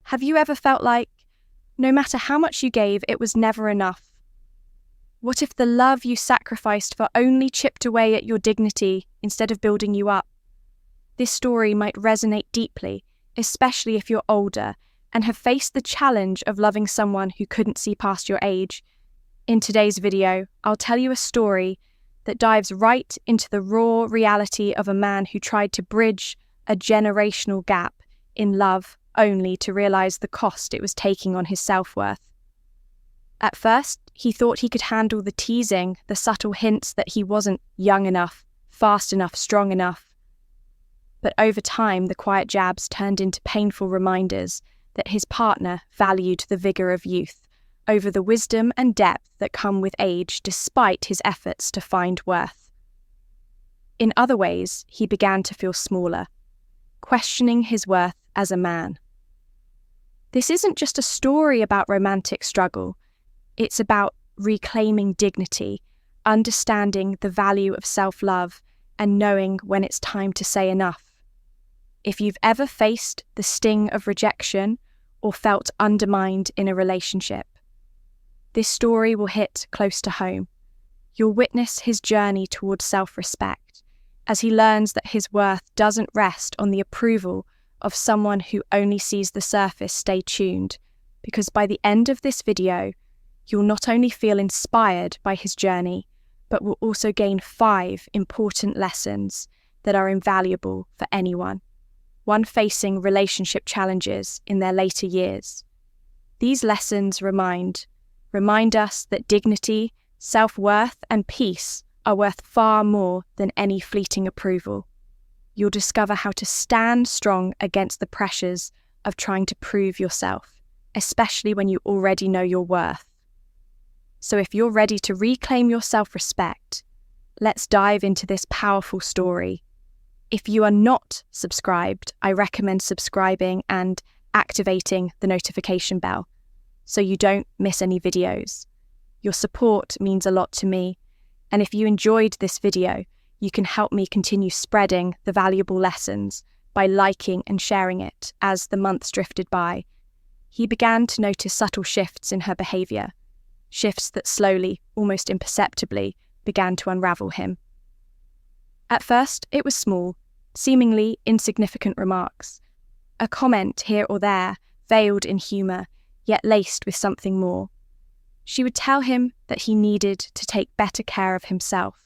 Have you ever felt like, no matter how much you gave, it was never enough? What if the love you sacrificed for only chipped away at your dignity instead of building you up? This story might resonate deeply, especially if you're older and have faced the challenge of loving someone who couldn't see past your age. In today's video, I'll tell you a story that dives right into the raw reality of a man who tried to bridge a generational gap in love only to realize the cost it was taking on his self-worth. At first, he thought he could handle the teasing, the subtle hints that he wasn't young enough, fast enough, strong enough. But over time, the quiet jabs turned into painful reminders that his partner valued the vigor of youth over the wisdom and depth that come with age despite his efforts to find worth. In other ways, he began to feel smaller, questioning his worth as a man. This isn't just a story about romantic struggle. It's about reclaiming dignity, understanding the value of self-love, and knowing when it's time to say enough. If you've ever faced the sting of rejection or felt undermined in a relationship, this story will hit close to home. You'll witness his journey towards self-respect as he learns that his worth doesn't rest on the approval of someone who only sees the surface. Stay tuned, because by the end of this video, you'll not only feel inspired by his journey, but will also gain 5 important lessons that are invaluable for anyone facing relationship challenges in their later years. These lessons remind us that dignity, self-worth, and peace are worth far more than any fleeting approval. You'll discover how to stand strong against the pressures of trying to prove yourself, especially when you already know your worth. So if you're ready to reclaim your self-respect, let's dive into this powerful story. If you are not subscribed, I recommend subscribing and activating the notification bell so you don't miss any videos. Your support means a lot to me, and if you enjoyed this video, you can help me continue spreading the valuable lessons by liking and sharing it. As the months drifted by, he began to notice subtle shifts in her behavior, shifts that slowly, almost imperceptibly, began to unravel him. At first, it was small, seemingly insignificant remarks. A comment here or there, veiled in humour, yet laced with something more. She would tell him that he needed to take better care of himself,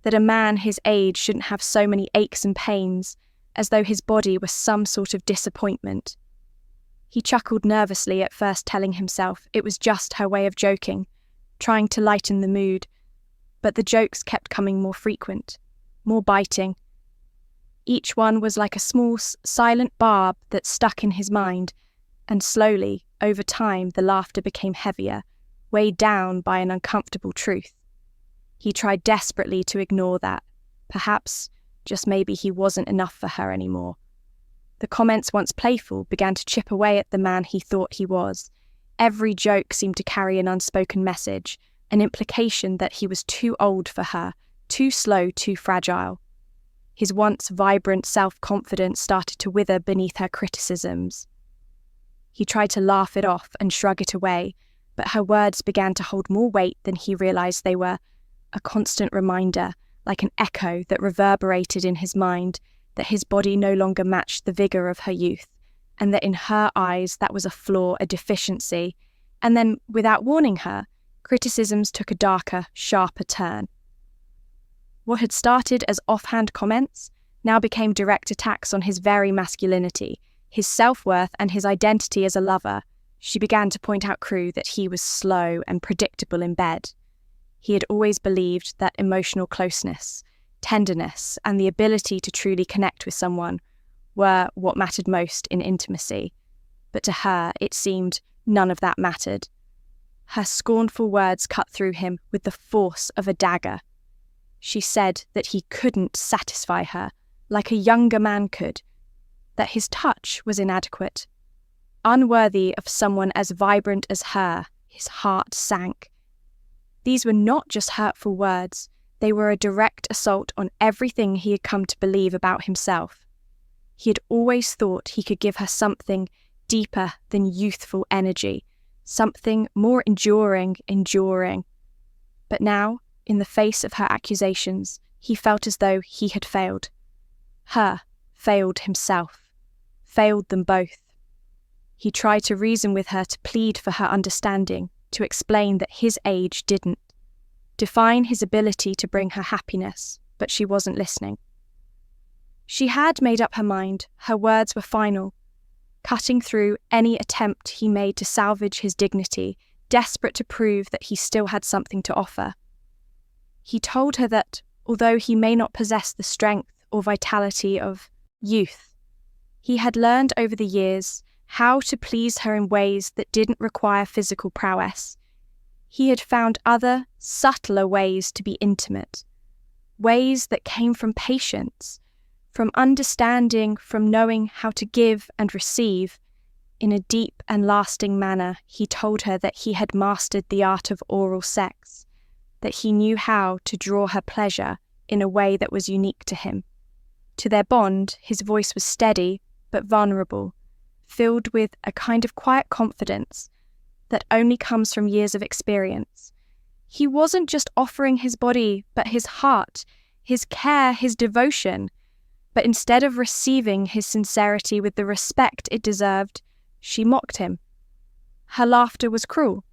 that a man his age shouldn't have so many aches and pains, as though his body was some sort of disappointment. He chuckled nervously at first, telling himself it was just her way of joking, trying to lighten the mood, but the jokes kept coming more frequent, more biting. Each one was like a small, silent barb that stuck in his mind, and slowly, over time, the laughter became heavier, weighed down by an uncomfortable truth. He tried desperately to ignore that. Perhaps, just maybe, he wasn't enough for her anymore. The comments, once playful, began to chip away at the man he thought he was. Every joke seemed to carry an unspoken message, an implication that he was too old for her, too slow, too fragile. His once vibrant self-confidence started to wither beneath her criticisms. He tried to laugh it off and shrug it away, but her words began to hold more weight than he realized they were, a constant reminder, like an echo that reverberated in his mind, that his body no longer matched the vigor of her youth, and that in her eyes that was a flaw, a deficiency. And then, without warning her, criticisms took a darker, sharper turn. What had started as offhand comments now became direct attacks on his very masculinity, his self-worth, and his identity as a lover. She began to point out that he was slow and predictable in bed. He had always believed that emotional closeness, tenderness, and the ability to truly connect with someone were what mattered most in intimacy. But to her, it seemed none of that mattered. Her scornful words cut through him with the force of a dagger. She said that he couldn't satisfy her like a younger man could, that his touch was inadequate, unworthy of someone as vibrant as her. His heart sank. These were not just hurtful words, they were a direct assault on everything he had come to believe about himself. He had always thought he could give her something deeper than youthful energy, something more enduring. But now, in the face of her accusations, he felt as though he had failed. Her, failed himself, failed them both. He tried to reason with her, to plead for her understanding, to explain that his age didn't define his ability to bring her happiness, but she wasn't listening. She had made up her mind. Her words were final, cutting through any attempt he made to salvage his dignity, desperate to prove that he still had something to offer. He told her that, although he may not possess the strength or vitality of youth, he had learned over the years how to please her in ways that didn't require physical prowess. He had found other, subtler ways to be intimate, ways that came from patience, from understanding, from knowing how to give and receive. In a deep and lasting manner, he told her that he had mastered the art of oral sex, that he knew how to draw her pleasure in a way that was unique to him. To their bond, his voice was steady but vulnerable, filled with a kind of quiet confidence that only comes from years of experience. He wasn't just offering his body, but his heart, his care, his devotion. But instead of receiving his sincerity with the respect it deserved, she mocked him. Her laughter was cruel,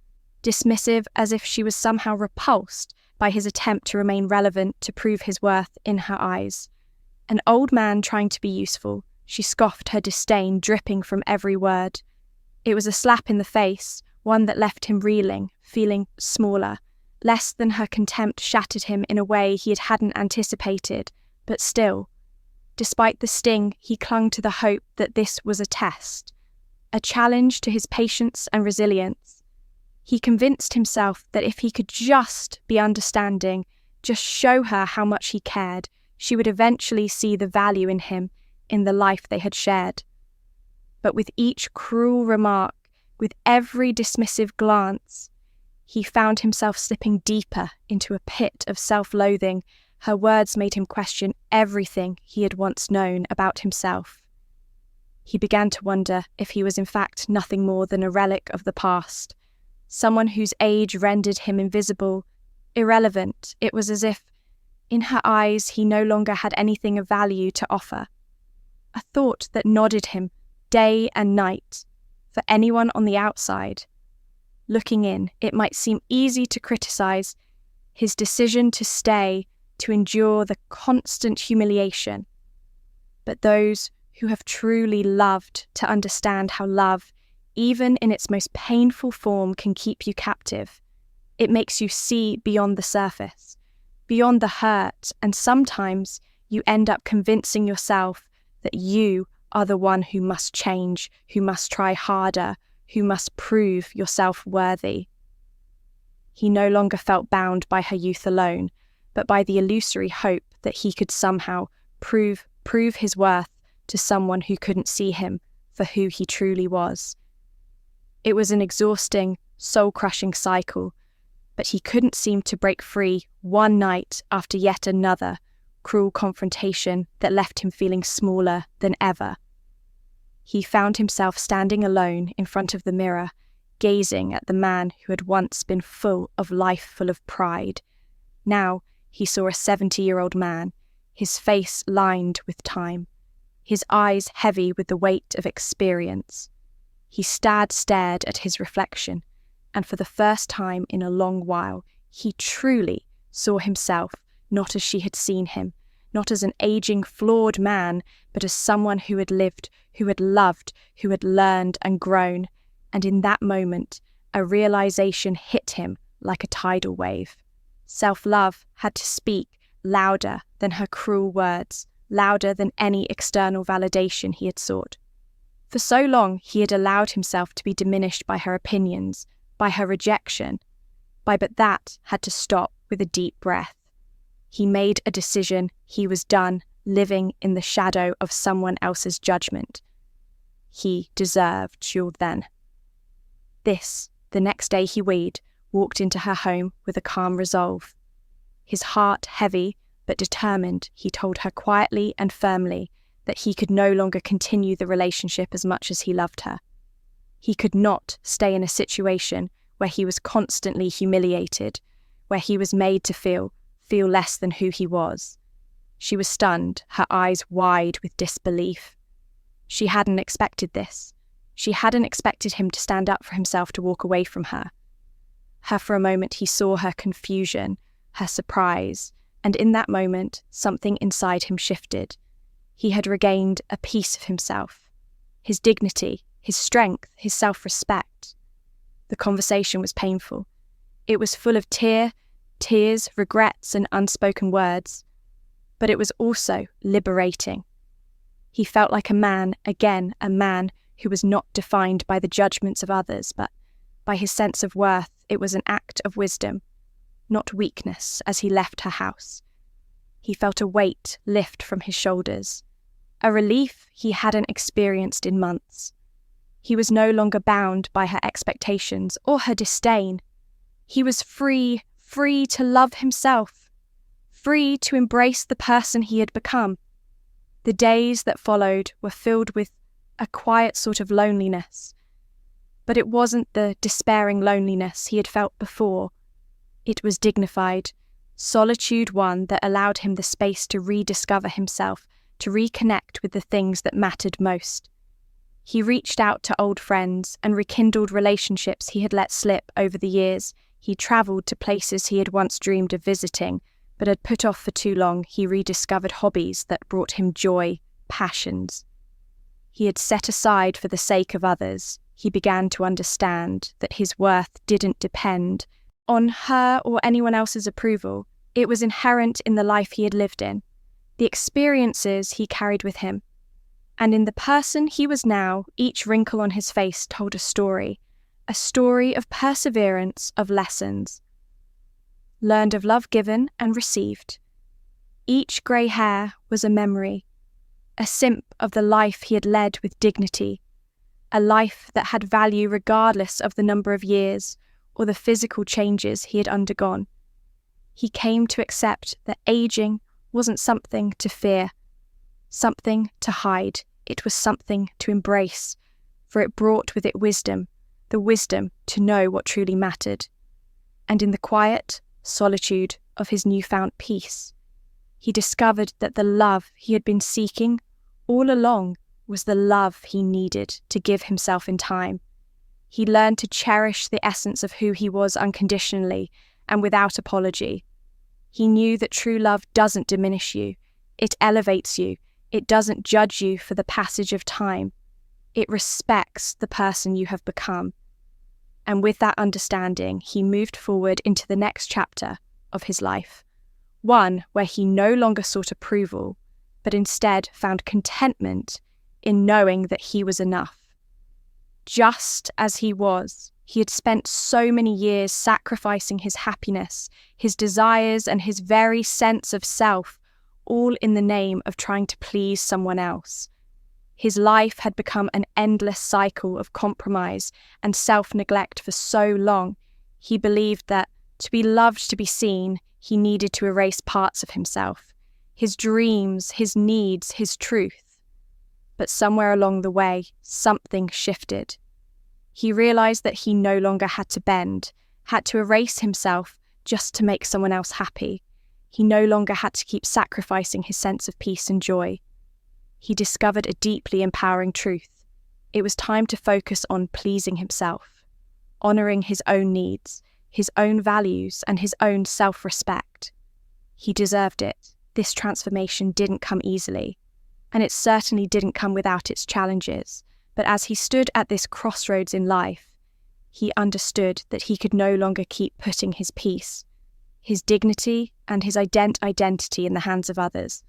dismissive, as if she was somehow repulsed by his attempt to remain relevant, to prove his worth in her eyes. An old man trying to be useful, she scoffed, her disdain dripping from every word. It was a slap in the face, one that left him reeling, feeling smaller. Less than her contempt shattered him in a way he hadn't anticipated, but still, despite the sting, he clung to the hope that this was a test, a challenge to his patience and resilience. He convinced himself that if he could just be understanding, just show her how much he cared, she would eventually see the value in him, in the life they had shared. But with each cruel remark, with every dismissive glance, he found himself slipping deeper into a pit of self-loathing. Her words made him question everything he had once known about himself. He began to wonder if he was in fact nothing more than a relic of the past, someone whose age rendered him invisible, irrelevant. It was as if, in her eyes, he no longer had anything of value to offer. A thought that nodded him day and night. For anyone on the outside, looking in, it might seem easy to criticize his decision to stay, to endure the constant humiliation. But those who have truly loved to understand how love, even in its most painful form, can keep you captive. It makes you see beyond the surface, beyond the hurt, and sometimes you end up convincing yourself that you are the one who must change, who must try harder, who must prove yourself worthy. He no longer felt bound by her youth alone, but by the illusory hope that he could somehow prove his worth to someone who couldn't see him for who he truly was. It was an exhausting, soul-crushing cycle, but he couldn't seem to break free one night after yet another cruel confrontation that left him feeling smaller than ever. He found himself standing alone in front of the mirror, gazing at the man who had once been full of life, full of pride. Now he saw a 70-year-old man, his face lined with time, his eyes heavy with the weight of experience. He stared at his reflection, and for the first time in a long while, he truly saw himself not as she had seen him, not as an aging, flawed man, but as someone who had lived, who had loved, who had learned and grown. And in that moment, a realization hit him like a tidal wave. Self-love had to speak louder than her cruel words, louder than any external validation he had sought. For so long, he had allowed himself to be diminished by her opinions, by her rejection, but that had to stop with a deep breath. He made a decision. He was done living in the shadow of someone else's judgment. He deserved Jules then. The next day he walked into her home with a calm resolve. His heart heavy but determined, he told her quietly and firmly that he could no longer continue the relationship as much as he loved her. He could not stay in a situation where he was constantly humiliated, where he was made to feel less than who he was. She was stunned, her eyes wide with disbelief. She hadn't expected this. She hadn't expected him to stand up for himself, to walk away from her. For a moment, he saw her confusion, her surprise, and in that moment, something inside him shifted. He had regained a piece of himself, his dignity, his strength, his self-respect. The conversation was painful. It was full of tears, regrets, and unspoken words. But it was also liberating. He felt like a man, again, a man who was not defined by the judgments of others, but by his sense of worth. It was an act of wisdom, not weakness, as he left her house. He felt a weight lift from his shoulders, a relief he hadn't experienced in months. He was no longer bound by her expectations or her disdain. He was free to love himself, free to embrace the person he had become. The days that followed were filled with a quiet sort of loneliness. But it wasn't the despairing loneliness he had felt before. It was dignified, solitude, one that allowed him the space to rediscover himself, to reconnect with the things that mattered most. He reached out to old friends and rekindled relationships he had let slip over the years. He travelled to places he had once dreamed of visiting, but had put off for too long. He rediscovered hobbies that brought him joy, passions. He had set aside for the sake of others. He began to understand that his worth didn't depend on her or anyone else's approval. It was inherent in the life he had lived in, the experiences he carried with him. And in the person he was now, each wrinkle on his face told a story of perseverance, of lessons learned, of love given and received. Each grey hair was a memory, a symbol of the life he had led with dignity, a life that had value regardless of the number of years or the physical changes he had undergone. He came to accept that aging wasn't something to fear, something to hide. It was something to embrace, for it brought with it wisdom, the wisdom to know what truly mattered. And in the quiet solitude of his newfound peace, he discovered that the love he had been seeking all along was the love he needed to give himself in time. He learned to cherish the essence of who he was unconditionally and without apology. He knew that true love doesn't diminish you, it elevates you. It doesn't judge you for the passage of time. It respects the person you have become. And with that understanding, he moved forward into the next chapter of his life, one where he no longer sought approval, but instead found contentment in knowing that he was enough. Just as he was, he had spent so many years sacrificing his happiness, his desires, and his very sense of self, all in the name of trying to please someone else. His life had become an endless cycle of compromise and self-neglect for so long. He believed that to be loved, to be seen, he needed to erase parts of himself, his dreams, his needs, his truth. But somewhere along the way, something shifted. He realized that he no longer had to bend, had to erase himself just to make someone else happy. He no longer had to keep sacrificing his sense of peace and joy. He discovered a deeply empowering truth. It was time to focus on pleasing himself, honoring his own needs, his own values, and his own self-respect. He deserved it. This transformation didn't come easily, and it certainly didn't come without its challenges. But as he stood at this crossroads in life, he understood that he could no longer keep putting his peace, his dignity, and his identity in the hands of others.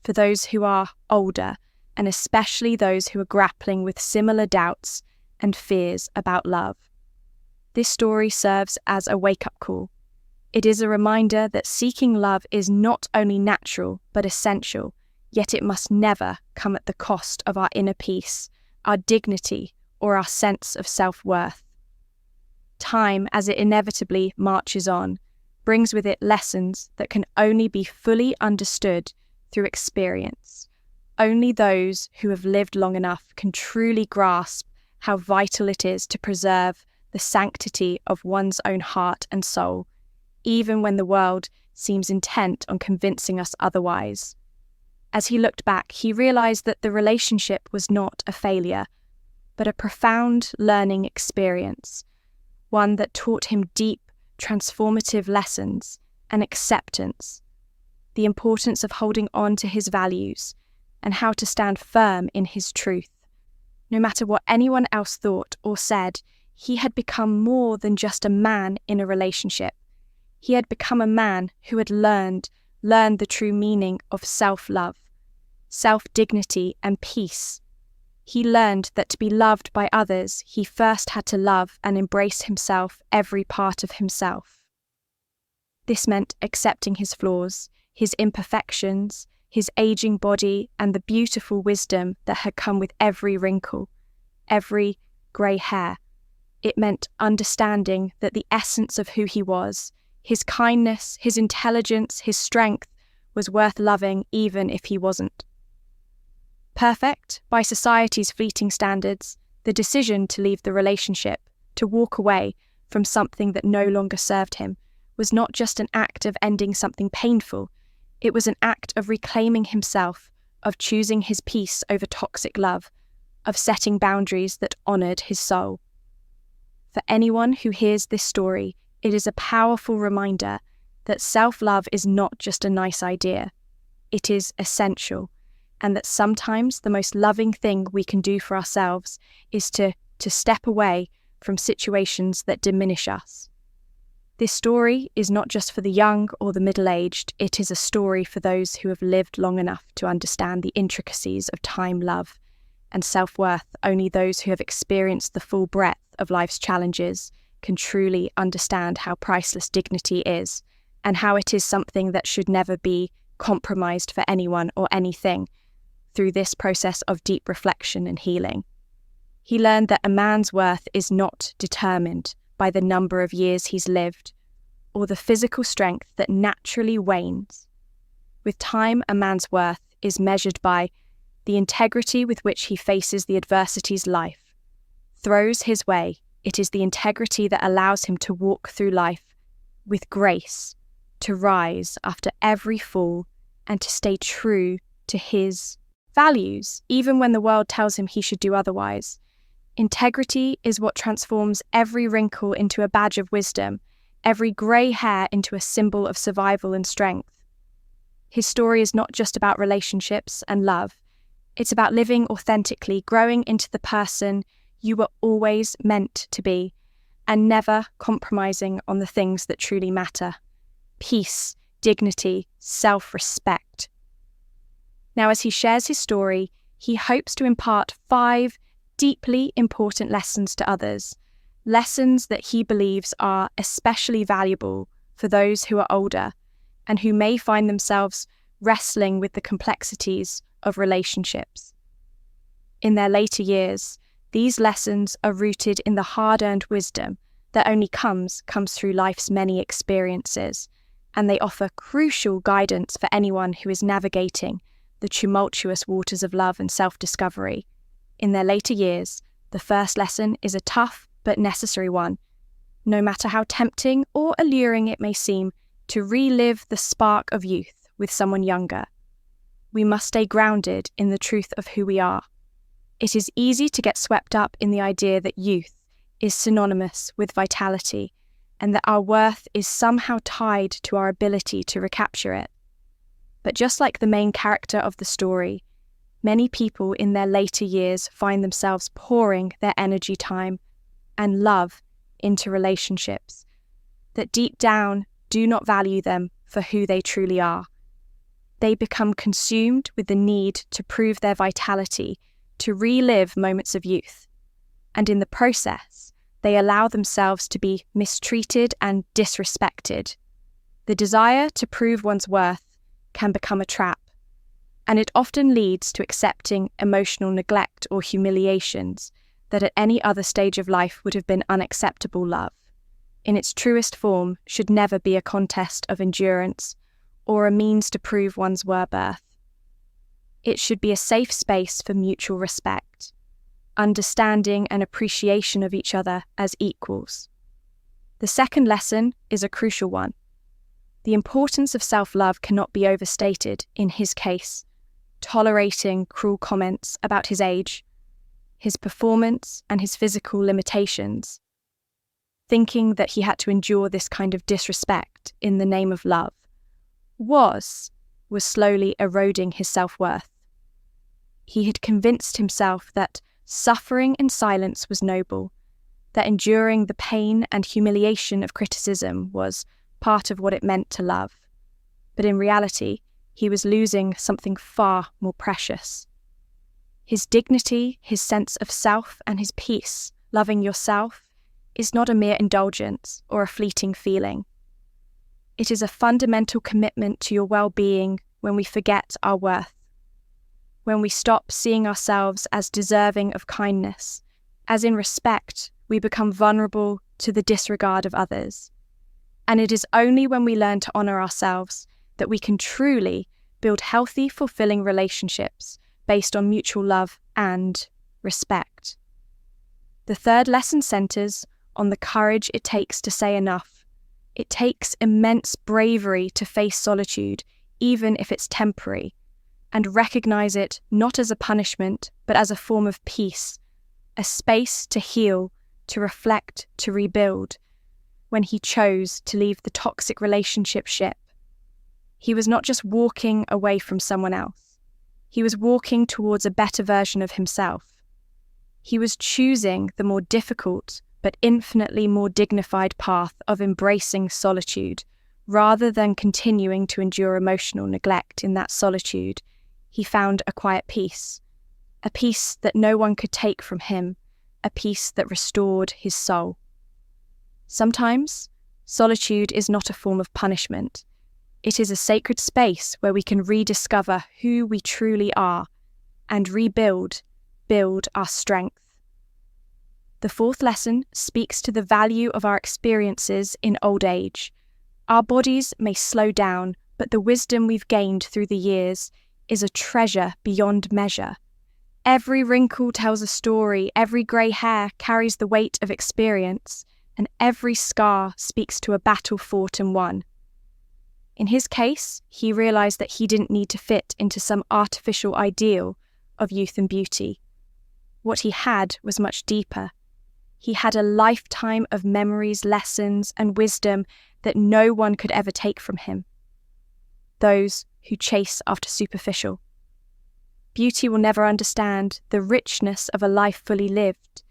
For those who are older, and especially those who are grappling with similar doubts and fears about love, this story serves as a wake-up call. It is a reminder that seeking love is not only natural but essential, yet it must never come at the cost of our inner peace, our dignity, or our sense of self-worth. Time, as it inevitably marches on, brings with it lessons that can only be fully understood through experience. Only those who have lived long enough can truly grasp how vital it is to preserve the sanctity of one's own heart and soul, even when the world seems intent on convincing us otherwise. As he looked back, he realized that the relationship was not a failure, but a profound learning experience, one that taught him deep, transformative lessons and acceptance, the importance of holding on to his values, and how to stand firm in his truth. No matter what anyone else thought or said, he had become more than just a man in a relationship. He had become a man who had learned the true meaning of self-love, self-dignity and peace. He learned that to be loved by others, he first had to love and embrace himself, every part of himself. This meant accepting his flaws, his imperfections, his aging body, and the beautiful wisdom that had come with every wrinkle, every grey hair. It meant understanding that the essence of who he was, his kindness, his intelligence, his strength, was worth loving even if he wasn't. Perfect, by society's fleeting standards, the decision to leave the relationship, to walk away from something that no longer served him, was not just an act of ending something painful. It was an act of reclaiming himself, of choosing his peace over toxic love, of setting boundaries that honoured his soul. For anyone who hears this story, it is a powerful reminder that self-love is not just a nice idea. It is essential, and that sometimes the most loving thing we can do for ourselves is to step away from situations that diminish us. This story is not just for the young or the middle-aged, it is a story for those who have lived long enough to understand the intricacies of time, love, and self-worth. Only those who have experienced the full breadth of life's challenges can truly understand how priceless dignity is, and how it is something that should never be compromised for anyone or anything. Through this process of deep reflection and healing, he learned that a man's worth is not determined by the number of years he's lived, or the physical strength that naturally wanes. With time, a man's worth is measured by the integrity with which he faces the adversities life throws his way. It is the integrity that allows him to walk through life with grace, to rise after every fall, and to stay true to his values, even when the world tells him he should do otherwise. Integrity is what transforms every wrinkle into a badge of wisdom, every grey hair into a symbol of survival and strength. His story is not just about relationships and love. It's about living authentically, growing into the person you were always meant to be, and never compromising on the things that truly matter: peace, dignity, self-respect. Now, as he shares his story, he hopes to impart 5 deeply important lessons to others, lessons that he believes are especially valuable for those who are older and who may find themselves wrestling with the complexities of relationships. In their later years, these lessons are rooted in the hard-earned wisdom that only comes through life's many experiences, and they offer crucial guidance for anyone who is navigating the tumultuous waters of love and self-discovery. In their later years, the first lesson is a tough but necessary one. No matter how tempting or alluring it may seem to relive the spark of youth with someone younger, we must stay grounded in the truth of who we are. It is easy to get swept up in the idea that youth is synonymous with vitality, and that our worth is somehow tied to our ability to recapture it. But just like the main character of the story, many people in their later years find themselves pouring their energy, time, and love into relationships that deep down do not value them for who they truly are. They become consumed with the need to prove their vitality, to relive moments of youth, and in the process, they allow themselves to be mistreated and disrespected. The desire to prove one's worth can become a trap, and it often leads to accepting emotional neglect or humiliations that at any other stage of life would have been unacceptable. Love, in its truest form, should never be a contest of endurance or a means to prove one's worth. It should be a safe space for mutual respect, understanding and appreciation of each other as equals. The second lesson is a crucial one. The importance of self-love cannot be overstated in his case, tolerating cruel comments about his age, his performance, and his physical limitations, thinking that he had to endure this kind of disrespect in the name of love, was slowly eroding his self-worth. He had convinced himself that suffering in silence was noble, that enduring the pain and humiliation of criticism was part of what it meant to love. But in reality, he was losing something far more precious. His dignity, his sense of self, and his peace, loving yourself, is not a mere indulgence or a fleeting feeling. It is a fundamental commitment to your well-being when we forget our worth, when we stop seeing ourselves as deserving of kindness, as in respect we become vulnerable to the disregard of others. And it is only when we learn to honour ourselves that we can truly build healthy, fulfilling relationships based on mutual love and respect. The third lesson centres on the courage it takes to say enough. It takes immense bravery to face solitude, even if it's temporary, and recognise it not as a punishment, but as a form of peace, a space to heal, to reflect, to rebuild. When he chose to leave the toxic relationship ship, he was not just walking away from someone else. He was walking towards a better version of himself. He was choosing the more difficult but infinitely more dignified path of embracing solitude, rather than continuing to endure emotional neglect in that solitude. He found a quiet peace, a peace that no one could take from him, a peace that restored his soul. Sometimes, solitude is not a form of punishment. It is a sacred space where we can rediscover who we truly are and build our strength. The fourth lesson speaks to the value of our experiences in old age. Our bodies may slow down, but the wisdom we've gained through the years is a treasure beyond measure. Every wrinkle tells a story, every grey hair carries the weight of experience, and every scar speaks to a battle fought and won. In his case, he realised that he didn't need to fit into some artificial ideal of youth and beauty. What he had was much deeper. He had a lifetime of memories, lessons, and wisdom that no one could ever take from him. Those who chase after superficial. Beauty will never understand the richness of a life fully lived,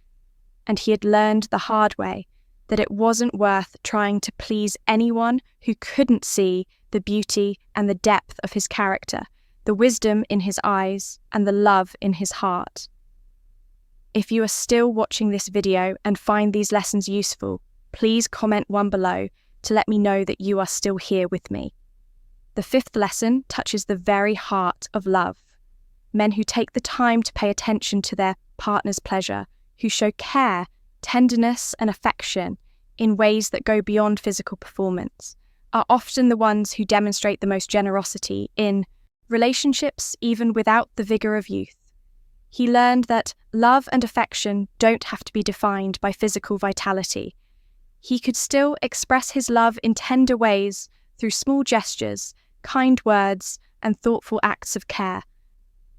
and he had learned the hard way that it wasn't worth trying to please anyone who couldn't see the beauty and the depth of his character, the wisdom in his eyes, and the love in his heart. If you are still watching this video and find these lessons useful, please comment one below to let me know that you are still here with me. The fifth lesson touches the very heart of love. Men who take the time to pay attention to their partner's pleasure, who show care, tenderness, and affection in ways that go beyond physical performance, are often the ones who demonstrate the most generosity in relationships even without the vigour of youth. He learned that love and affection don't have to be defined by physical vitality. He could still express his love in tender ways through small gestures, kind words, and thoughtful acts of care.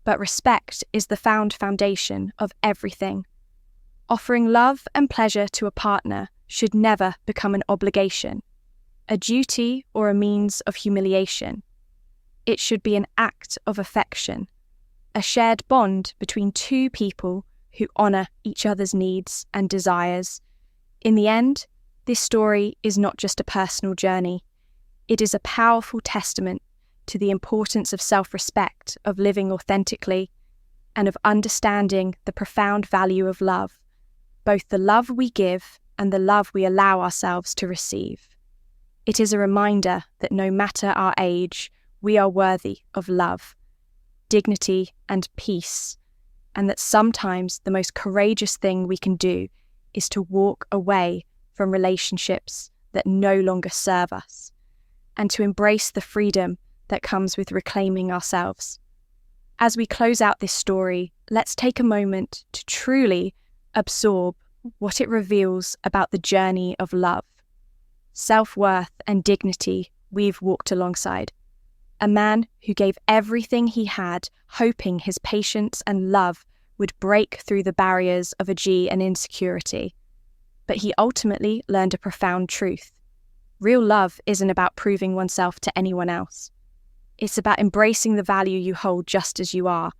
But respect is the foundation of everything. Offering love and pleasure to a partner should never become an obligation, a duty, or a means of humiliation. It should be an act of affection, a shared bond between two people who honour each other's needs and desires. In the end, this story is not just a personal journey. It is a powerful testament to the importance of self-respect, of living authentically, and of understanding the profound value of love, both the love we give and the love we allow ourselves to receive. It is a reminder that no matter our age, we are worthy of love, dignity, and peace, and that sometimes the most courageous thing we can do is to walk away from relationships that no longer serve us, and to embrace the freedom that comes with reclaiming ourselves. As we close out this story, let's take a moment to truly absorb what it reveals about the journey of love, self-worth, and dignity we've walked alongside. A man who gave everything he had, hoping his patience and love would break through the barriers of ego and insecurity. But he ultimately learned a profound truth. Real love isn't about proving oneself to anyone else. It's about embracing the value you hold just as you are,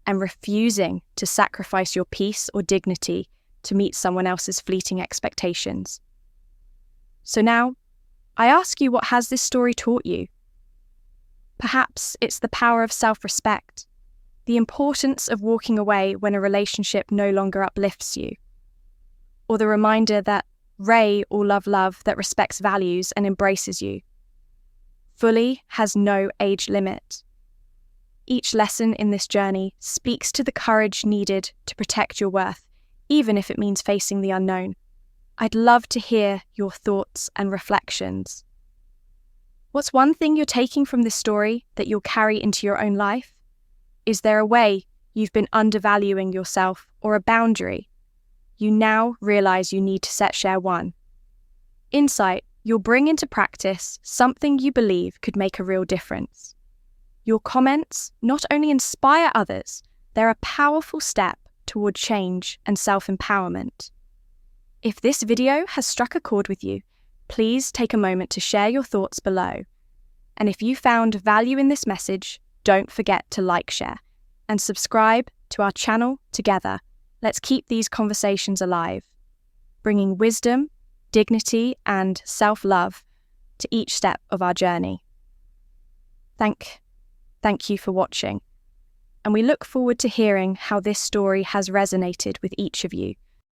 and refusing to sacrifice your peace or dignity to meet someone else's fleeting expectations. So now, I ask you, what has this story taught you? Perhaps it's the power of self-respect, the importance of walking away when a relationship no longer uplifts you, or the reminder that Ray or love that respects values and embraces you. Fully has no age limit. Each lesson in this journey speaks to the courage needed to protect your worth, even if it means facing the unknown. I'd love to hear your thoughts and reflections. What's one thing you're taking from this story that you'll carry into your own life? Is there a way you've been undervaluing yourself, or a boundary you now realize you need to share one? Insight you'll bring into practice, something you believe could make a real difference. Your comments not only inspire others, they're a powerful step toward change and self-empowerment. If this video has struck a chord with you, please take a moment to share your thoughts below. And if you found value in this message, don't forget to like, share, and subscribe to our channel together. Let's keep these conversations alive, bringing wisdom, dignity, and self-love to each step of our journey. Thank you for watching, and we look forward to hearing how this story has resonated with each of you.